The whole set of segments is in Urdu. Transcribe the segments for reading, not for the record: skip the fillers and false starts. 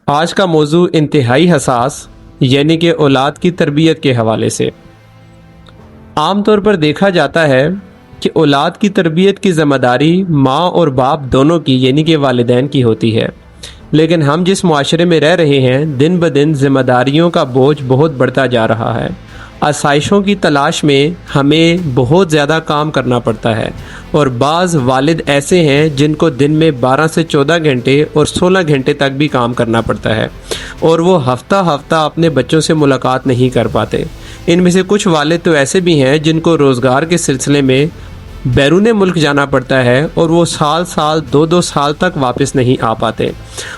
آج کا موضوع انتہائی حساس یعنی کہ اولاد کی تربیت کے حوالے سے۔ عام طور پر دیکھا جاتا ہے کہ اولاد کی تربیت کی ذمہ داری ماں اور باپ دونوں کی یعنی کہ والدین کی ہوتی ہے، لیکن ہم جس معاشرے میں رہ رہے ہیں دن بدن ذمہ داریوں کا بوجھ بہت بڑھتا جا رہا ہے۔ آسائشوں کی تلاش میں ہمیں بہت زیادہ کام کرنا پڑتا ہے، اور بعض والد ایسے ہیں جن کو دن میں 12 سے 14 گھنٹے اور 16 گھنٹے تک بھی کام کرنا پڑتا ہے، اور وہ ہفتہ ہفتہ اپنے بچوں سے ملاقات نہیں کر پاتے۔ ان میں سے کچھ والد تو ایسے بھی ہیں جن کو روزگار کے سلسلے میں بیرون ملک جانا پڑتا ہے، اور وہ سال 2 سال تک واپس نہیں آ پاتے۔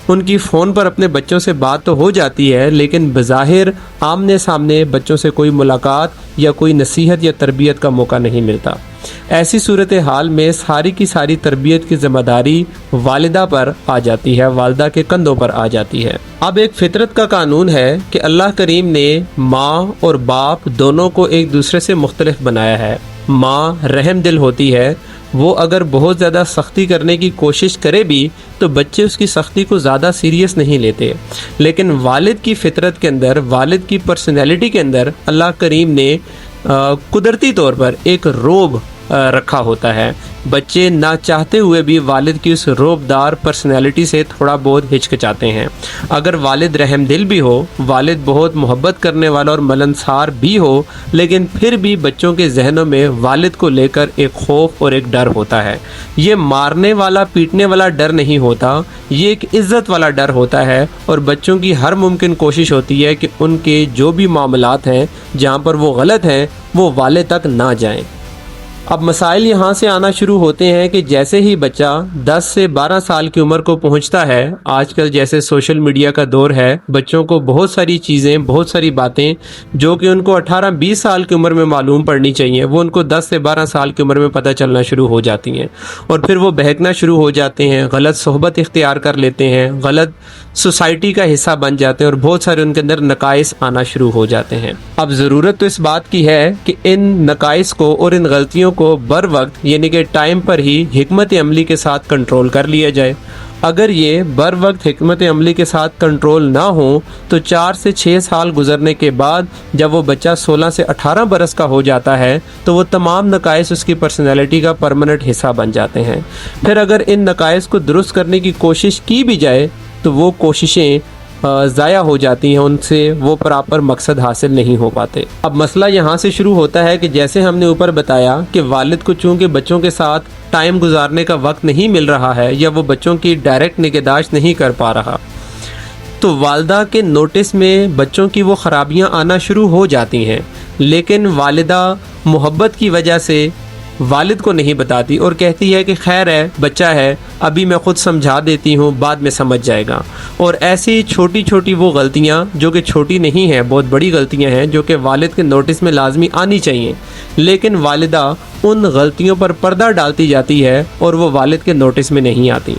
ان کی فون پر اپنے بچوں سے بات تو ہو جاتی ہے، لیکن بظاہر آمنے سامنے بچوں سے کوئی ملاقات یا کوئی نصیحت یا تربیت کا موقع نہیں ملتا۔ ایسی صورتحال میں ساری کی ساری تربیت کی ذمہ داری والدہ پر آ جاتی ہے، والدہ کے کندھوں پر آ جاتی ہے۔ اب ایک فطرت کا قانون ہے کہ اللہ کریم نے ماں اور باپ دونوں کو ایک دوسرے سے مختلف بنایا ہے۔ ماں رحم دل ہوتی ہے، وہ اگر بہت زیادہ سختی کرنے کی کوشش کرے بھی تو بچے اس کی سختی کو زیادہ سیریس نہیں لیتے، لیکن والد کی فطرت کے اندر، والد کی پرسنالٹی کے اندر اللہ کریم نے قدرتی طور پر ایک رعب رکھا ہوتا ہے۔ بچے نہ چاہتے ہوئے بھی والد کی اس رعبدار پرسنالٹی سے تھوڑا بہت ہچکچاتے ہیں۔ اگر والد رحم دل بھی ہو، والد بہت محبت کرنے والا اور ملنسار بھی ہو، لیکن پھر بھی بچوں کے ذہنوں میں والد کو لے کر ایک خوف اور ایک ڈر ہوتا ہے۔ یہ مارنے والا پیٹنے والا ڈر نہیں ہوتا، یہ ایک عزت والا ڈر ہوتا ہے، اور بچوں کی ہر ممکن کوشش ہوتی ہے کہ ان کے جو بھی معاملات ہیں جہاں پر وہ غلط ہیں وہ والد تک نہ جائیں۔ اب مسائل یہاں سے آنا شروع ہوتے ہیں کہ جیسے ہی بچہ 10 سے 12 سال کی عمر کو پہنچتا ہے، آج کل جیسے سوشل میڈیا کا دور ہے، بچوں کو بہت ساری چیزیں، بہت ساری باتیں جو کہ ان کو 18-20 سال کی عمر میں معلوم پڑنی چاہیے، وہ ان کو 10 سے 12 سال کی عمر میں پتہ چلنا شروع ہو جاتی ہیں، اور پھر وہ بہکنا شروع ہو جاتے ہیں، غلط صحبت اختیار کر لیتے ہیں، غلط سوسائٹی کا حصہ بن جاتے ہیں، اور بہت سارے ان کے اندر نقائص آنا شروع ہو جاتے ہیں۔ اب ضرورت تو اس بات کی ہے کہ ان نقائص کو اور ان غلطیوں کو بر وقت یعنی کہ ٹائم پر ہی حکمت عملی کے ساتھ کنٹرول کر لیا جائے۔ اگر یہ بر وقت حکمت عملی کے ساتھ کنٹرول نہ ہو تو 4 سے 6 سال گزرنے کے بعد جب وہ بچہ 16 سے 18 برس کا ہو جاتا ہے تو وہ تمام نقائص اس کی پرسنالٹی کا پرماننٹ حصہ بن جاتے ہیں۔ پھر اگر ان نقائص کو درست کرنے کی کوشش کی بھی جائے تو وہ کوششیں ضائع ہو جاتی ہیں، ان سے وہ پراپر مقصد حاصل نہیں ہو پاتے۔ اب مسئلہ یہاں سے شروع ہوتا ہے کہ جیسے ہم نے اوپر بتایا کہ والد کو چونکہ بچوں کے ساتھ ٹائم گزارنے کا وقت نہیں مل رہا ہے، یا وہ بچوں کی ڈائریکٹ نگہداشت نہیں کر پا رہا، تو والدہ کے نوٹس میں بچوں کی وہ خرابیاں آنا شروع ہو جاتی ہیں، لیکن والدہ محبت کی وجہ سے والد کو نہیں بتاتی اور کہتی ہے کہ خیر ہے، بچہ ہے، ابھی میں خود سمجھا دیتی ہوں، بعد میں سمجھ جائے گا۔ اور ایسی چھوٹی چھوٹی وہ غلطیاں جو کہ چھوٹی نہیں ہیں، بہت بڑی غلطیاں ہیں جو کہ والد کے نوٹس میں لازمی آنی چاہیے، لیکن والدہ ان غلطیوں پر پردہ ڈالتی جاتی ہے اور وہ والد کے نوٹس میں نہیں آتی۔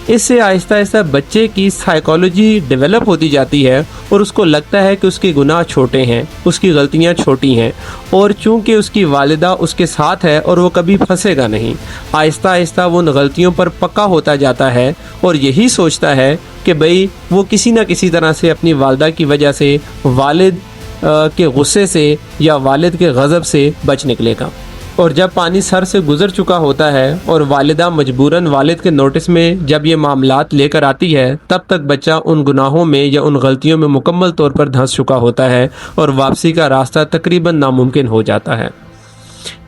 اس سے آہستہ آہستہ بچے کی سائیکالوجی ڈیولپ ہوتی جاتی ہے، اور اس کو لگتا ہے کہ اس کے گناہ چھوٹے ہیں، اس کی غلطیاں چھوٹی ہیں، اور چونکہ اس کی والدہ اس کے ساتھ ہے اور وہ کبھی پھنسے گا نہیں، آہستہ آہستہ وہ ان غلطیوں پر پکا ہوتا جاتا ہے، اور یہی سوچتا ہے کہ بھئی وہ کسی نہ کسی طرح سے اپنی والدہ کی وجہ سے والد کے غصے سے یا والد کے غضب سے بچ نکلے گا۔ اور جب پانی سر سے گزر چکا ہوتا ہے اور والدہ مجبوراً والد کے نوٹس میں جب یہ معاملات لے کر آتی ہے، تب تک بچہ ان گناہوں میں یا ان غلطیوں میں مکمل طور پر دھنس چکا ہوتا ہے، اور واپسی کا راستہ تقریباً ناممکن ہو جاتا ہے۔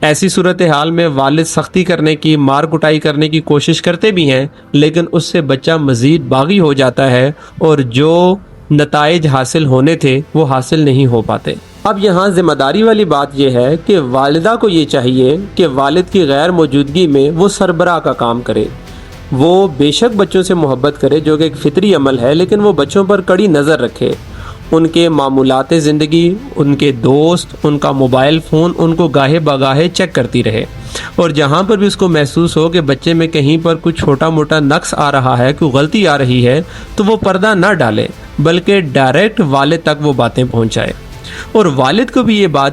ایسی صورتحال میں والد سختی کرنے کی، مار کٹائی کرنے کی کوشش کرتے بھی ہیں، لیکن اس سے بچہ مزید باغی ہو جاتا ہے، اور جو نتائج حاصل ہونے تھے وہ حاصل نہیں ہو پاتے۔ اب یہاں ذمہ داری والی بات یہ ہے کہ والدہ کو یہ چاہیے کہ والد کی غیر موجودگی میں وہ سربراہ کا کام کرے۔ وہ بے شک بچوں سے محبت کرے جو کہ ایک فطری عمل ہے، لیکن وہ بچوں پر کڑی نظر رکھے، ان کے معمولات زندگی، ان کے دوست، ان کا موبائل فون ان کو گاہے بگاہے چیک کرتی رہے، اور جہاں پر بھی اس کو محسوس ہو کہ بچے میں کہیں پر کچھ چھوٹا موٹا نقص آ رہا ہے، کوئی غلطی آ رہی ہے، تو وہ پردہ نہ ڈالے بلکہ ڈائریکٹ والد تک وہ باتیں پہنچائے، اور والد کو بھی یہ بات